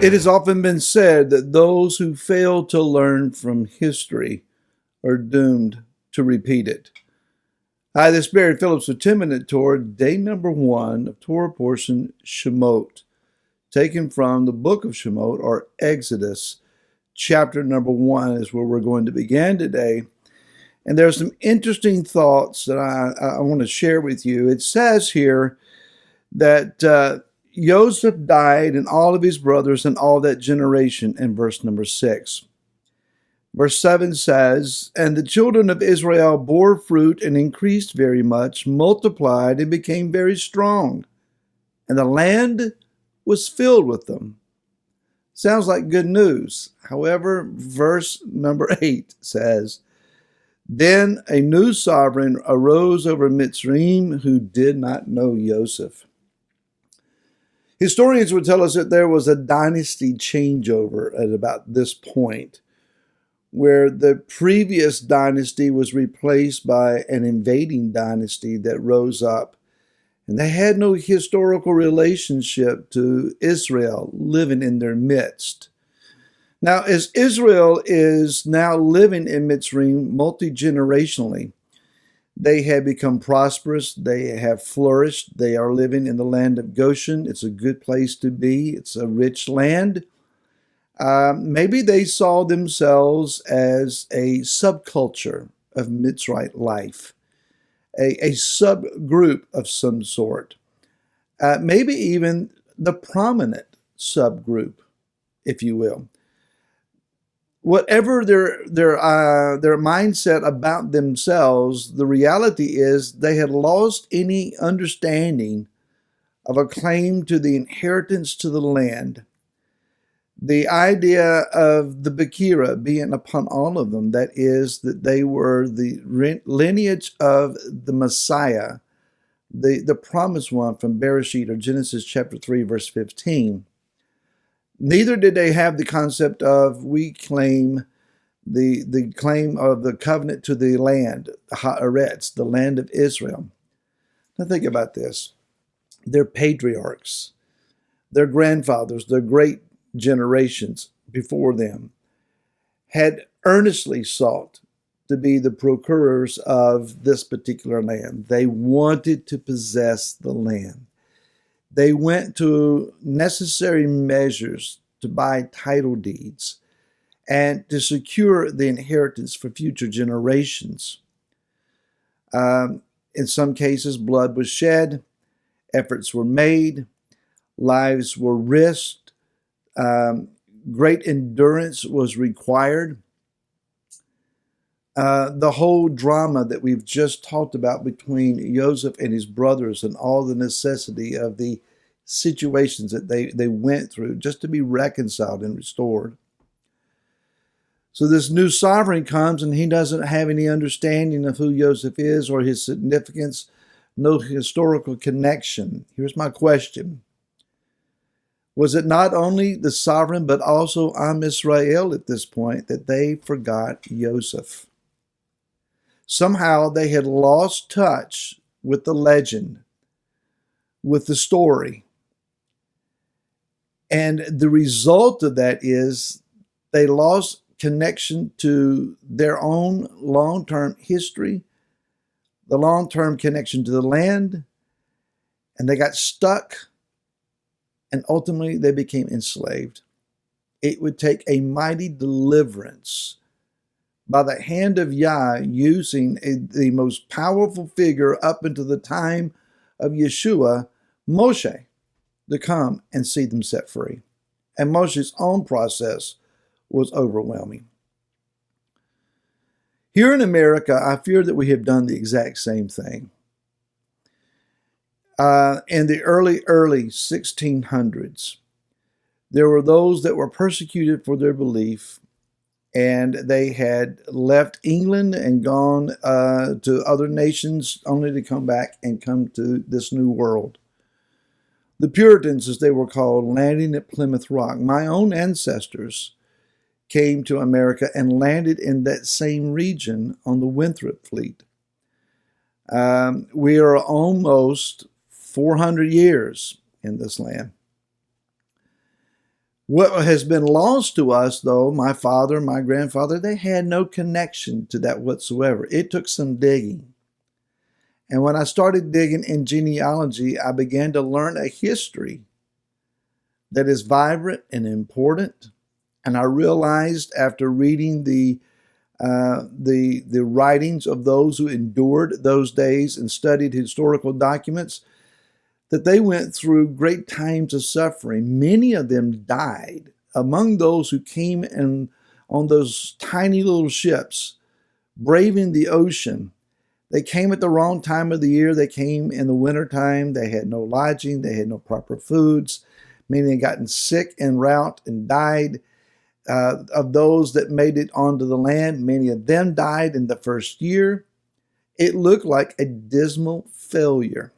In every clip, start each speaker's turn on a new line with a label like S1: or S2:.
S1: It has often been said that those who fail to learn from history are doomed to repeat it. Hi, this is Barry Phillips with 10-Minute Torah, day number 1 of Torah portion Shemot, taken from the book of Shemot, or Exodus. Chapter number 1 is where we're going to begin today. And there are some interesting thoughts that I want to share with you. It says here that Joseph died and all of his brothers and all that generation in verse number 6. Verse 7 says, "And the children of Israel bore fruit and increased very much, multiplied and became very strong, and the land was filled with them." Sounds like good news. However, verse number 8 says, "Then a new sovereign arose over Mitzrayim who did not know Joseph." Historians would tell us that there was a dynasty changeover at about this point, where the previous dynasty was replaced by an invading dynasty that rose up. And they had no historical relationship to Israel living in their midst. Now, as Israel is now living in Mitzrayim multi-generationally, they have become prosperous, they have flourished, they are living in the land of Goshen. It's a good place to be, it's a rich land. Maybe they saw themselves as a subculture of Mitzrayite life, a subgroup of some sort, maybe even the prominent subgroup, if you will. Whatever their mindset about themselves, the reality is they had lost any understanding of a claim to the inheritance to the land. The idea of the Bekira being upon all of them, that is, that they were the lineage of the Messiah, the promised one from Bereshit, or Genesis chapter 3, verse 15. Neither did they have the concept of we claim the claim of the covenant to the land, the Haaretz, the land of Israel. Now think about this. Their patriarchs, their grandfathers, their great generations before them had earnestly sought to be the procurers of this particular land. They wanted to possess the land. They went to necessary measures to buy title deeds and to secure the inheritance for future generations. In some cases, blood was shed, efforts were made, lives were risked, great endurance was required. The whole drama that we've just talked about between Joseph and his brothers and all the necessity of the situations that they went through just to be reconciled and restored. So this new sovereign comes and he doesn't have any understanding of who Joseph is or his significance, no historical connection. Here's my question. Was it not only the sovereign but also Am Israel at this point that they forgot Joseph? Somehow they had lost touch with the legend, with the story. And the result of that is they lost connection to their own long-term history, the long-term connection to the land, and they got stuck, and ultimately they became enslaved. It would take a mighty deliverance by the hand of Yah, using the most powerful figure up until the time of Yeshua, Moshe, to come and see them set free. And Moshe's own process was overwhelming. Here in America, I fear that we have done the exact same thing. In the early 1600s, there were those that were persecuted for their belief, and they had left England and gone to other nations only to come back and come to this new world. The Puritans, as they were called, landing at Plymouth Rock. My own ancestors came to America and landed in that same region on the Winthrop fleet. We are almost 400 years in this land. What has been lost to us, though, my father, my grandfather, they had no connection to that whatsoever. It took some digging. And when I started digging in genealogy, I began to learn a history that is vibrant and important. And I realized after reading the writings of those who endured those days and studied historical documents that they went through great times of suffering. Many of them died. Among those who came in on those tiny little ships, braving the ocean, they came at the wrong time of the year. They came in the wintertime. They had no lodging. They had no proper foods. Many had gotten sick en route and died. Of those that made it onto the land, many of them died in the first year. It looked like a dismal failure,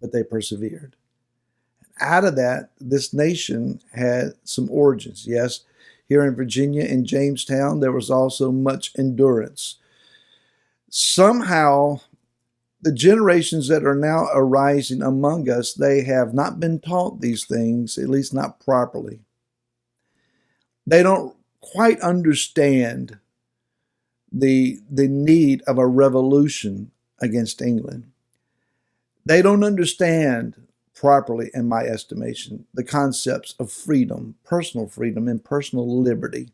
S1: but they persevered. Out of that, this nation had some origins. Yes, here in Virginia, in Jamestown, there was also much endurance. Somehow, the generations that are now arising among us, they have not been taught these things, at least not properly. They don't quite understand the need of a revolution against England. They don't understand properly, in my estimation, the concepts of freedom, and personal liberty.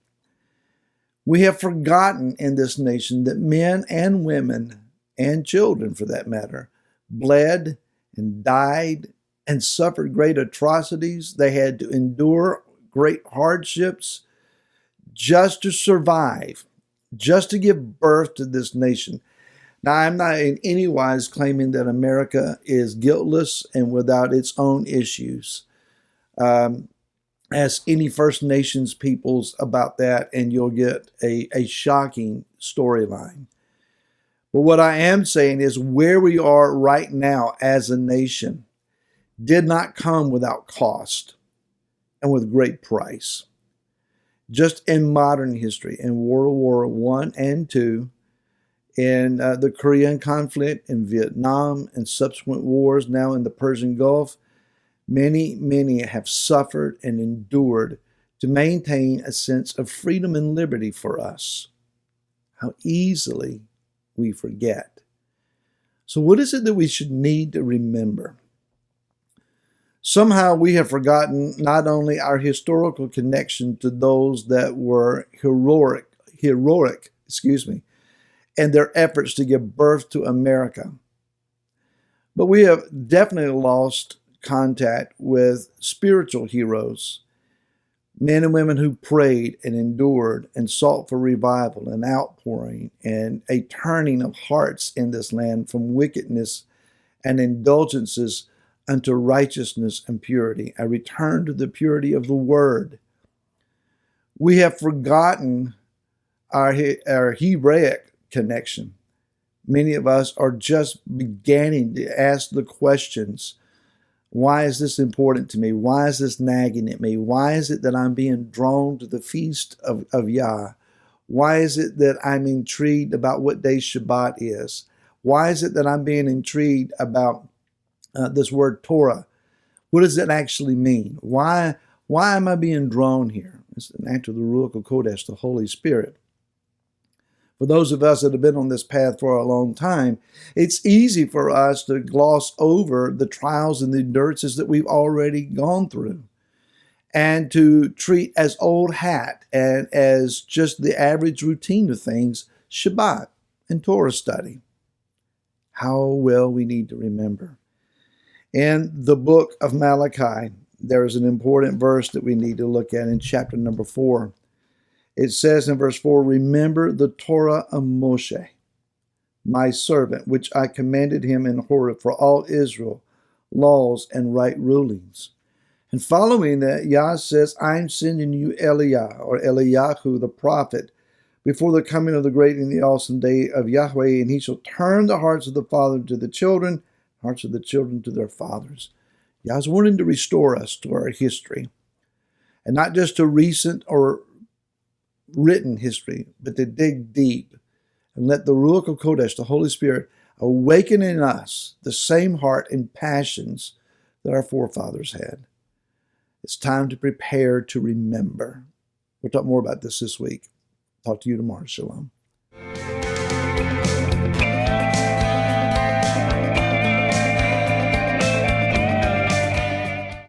S1: We have forgotten in this nation that men and women, and children for that matter, bled and died and suffered great atrocities. They had to endure great hardships just to survive, just to give birth to this nation. Now, I'm not in any wise claiming that America is guiltless and without its own issues. Ask any First Nations peoples about that, and you'll get a shocking storyline. But what I am saying is where we are right now as a nation did not come without cost and with great price. Just in modern history, in World War I and II, in the Korean conflict, in Vietnam, and subsequent wars, now in the Persian Gulf, many have suffered and endured to maintain a sense of freedom and liberty for us. How easily we forget. So what is it that we should need to remember? Somehow we have forgotten not only our historical connection to those that were heroic, and their efforts to give birth to America, but we have definitely lost contact with spiritual heroes, men and women who prayed and endured and sought for revival and outpouring and a turning of hearts in this land from wickedness and indulgences unto righteousness and purity, a return to the purity of the word. We have forgotten our Hebraic connection. Many of us are just beginning to ask the questions, why is this important to me? Why is this nagging at me? Why is it that I'm being drawn to the feast of Yah? Why is it that I'm intrigued about what day Shabbat is? Why is it that I'm being intrigued about this word Torah? What does it actually mean? Why am I being drawn here? It's an act of the Ruach HaKodesh, the Holy Spirit. For those of us that have been on this path for a long time, it's easy for us to gloss over the trials and the endurances that we've already gone through and to treat as old hat and as just the average routine of things, Shabbat and Torah study. How well we need to remember. In the book of Malachi, there is an important verse that we need to look at in chapter number 4. It says in verse 4, remember the Torah of Moshe, my servant, which I commanded him in Horeb for all Israel, laws and right rulings. And following that, Yah says, I'm sending you Eliyahu, the prophet, before the coming of the great and the awesome day of Yahweh, and he shall turn the hearts of the father to the children, hearts of the children to their fathers. Yah's wanting to restore us to our history, and not just to recent or written history, but to dig deep and let the Ruach HaKodesh, the Holy Spirit, awaken in us the same heart and passions that our forefathers had. It's time to prepare to remember. We'll talk more about this week. Talk to you tomorrow. Shalom.